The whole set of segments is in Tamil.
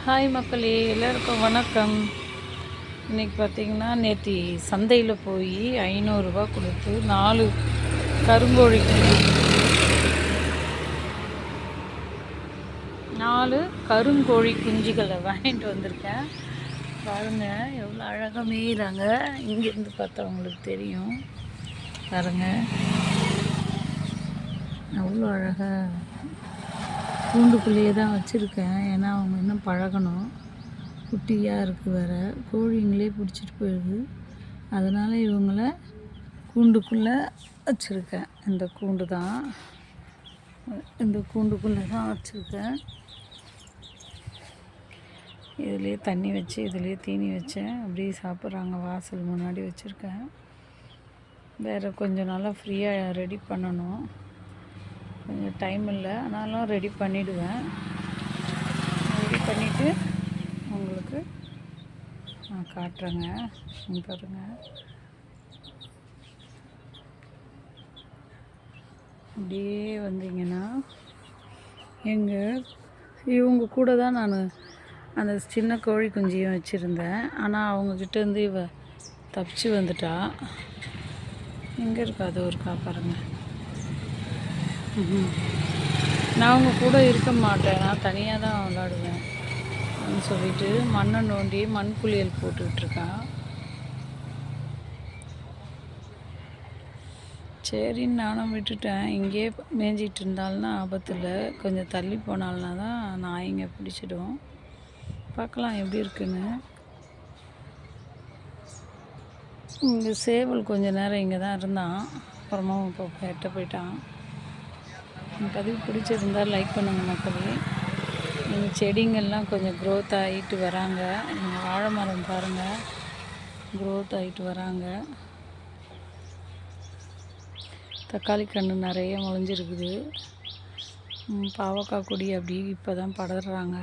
ஹாய் மக்களே, எல்லாருக்கும் வணக்கம். இன்றைக்கி பார்த்திங்கன்னா நேற்று சந்தையில் போய் 500 ரூபா கொடுத்து 4 கருங்கோழி குஞ்சு 4 கருங்கோழி குஞ்சுகளை வாங்கிட்டு வந்திருக்கேன். பாருங்கள் எவ்வளோ அழகாக மேய்கிறாங்க. இங்கேருந்து பார்த்தா உங்களுக்கு தெரியும். பாருங்கள் அவ்வளோ அழகாக கூண்டுக்குள்ளேயே தான் வச்சுருக்கேன். ஏன்னா அவங்க இன்னும் பழகணும். குட்டியாக இருக்குது வேறு, கோழிங்களே பிடிச்சிட்டு போயிடுது. அதனால் இவங்கள கூண்டுக்குள்ளே வச்சுருக்கேன். இந்த கூண்டுக்குள்ளே தான் வச்சுருக்கேன். இதுலேயே தண்ணி வச்சு இதுலேயே தீனி வச்சேன். அப்படியே சாப்பிட்றாங்க. வாசல் முன்னாடி வச்சுருக்கேன். வேறு கொஞ்சம் நாளாக ஃப்ரீயாக ரெடி பண்ணணும். கொஞ்சம் டைம் இல்லை, ஆனாலும் ரெடி பண்ணிவிடுவேன். ரெடி பண்ணிவிட்டு உங்களுக்கு நான் காட்டுறேங்க. பாருங்கள், அப்படியே வந்தீங்கன்னா இவங்க கூட தான் நான் அந்த சின்ன கோழி குஞ்சியும் வச்சுருந்தேன். ஆனால் அவங்கக்கிட்டேருந்து இவ தப்பிச்சு வந்துட்டா. எங்கே இருக்காது ஒரு பாருங்க. நான் அவங்க கூட இருக்க மாட்டேன், நான் தனியாக தான் விளாடுவேன் அப்படின்னு சொல்லிட்டு மண்ணை நோண்டி மண் குளியல் போட்டுட்ருக்கான். சரின்னு நானும் விட்டுட்டேன். இங்கேயே மேய்ஞ்சிட்டு இருந்தால்னா ஆபத்தில், கொஞ்சம் தள்ளி போனால்னா தான் நாய்ங்க பிடிச்சிடும். பார்க்கலாம் எப்படி இருக்குன்னு. இங்கே சேவல் கொஞ்சம் நேரம் இங்கே தான் இருந்தான், அப்புறமா இப்போ எட்ட போயிட்டான். பதிவு பிடிச்சிருந்தால் லைக் பண்ணுங்கள் மக்களே. எங்கள் செடிங்கள்லாம் கொஞ்சம் க்ரோத் ஆகிட்டு வராங்க. எங்கள் வாழை மரம் பாருங்கள், க்ரோத் ஆகிட்டு வராங்க. தக்காளி கன்று நிறைய முளைஞ்சிருக்குது. பாவக்காய் கொடி அப்படி இப்போ தான் படர்றாங்க.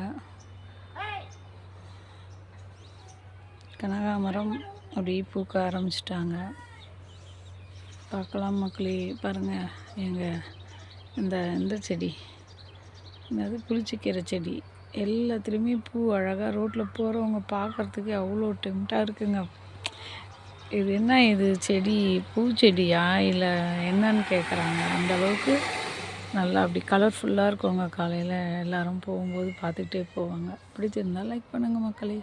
கனகாமரம் அப்படி பூக்க ஆரம்பிச்சிட்டாங்க. பார்க்கலாம் மக்களே. பாருங்கள் எங்கள் இந்த செடி, என்னது புளிச்சக்கீரை செடி, எல்லாத்துலேயுமே பூ அழகாக ரோட்டில் போகிறவங்க பார்க்குறதுக்கு அவ்வளோ டெம்ட்டாக இருக்குங்க. இது என்ன இது செடி, பூச்செடியா இல்லை என்னன்னு கேட்குறாங்க. அந்தளவுக்கு நல்லா அப்படி கலர்ஃபுல்லாக இருக்குங்க. காலையில் எல்லோரும் போகும்போது பார்த்துக்கிட்டே போவாங்க. பிடிச்சிருந்தால் லைக் பண்ணுங்கள் மக்களே.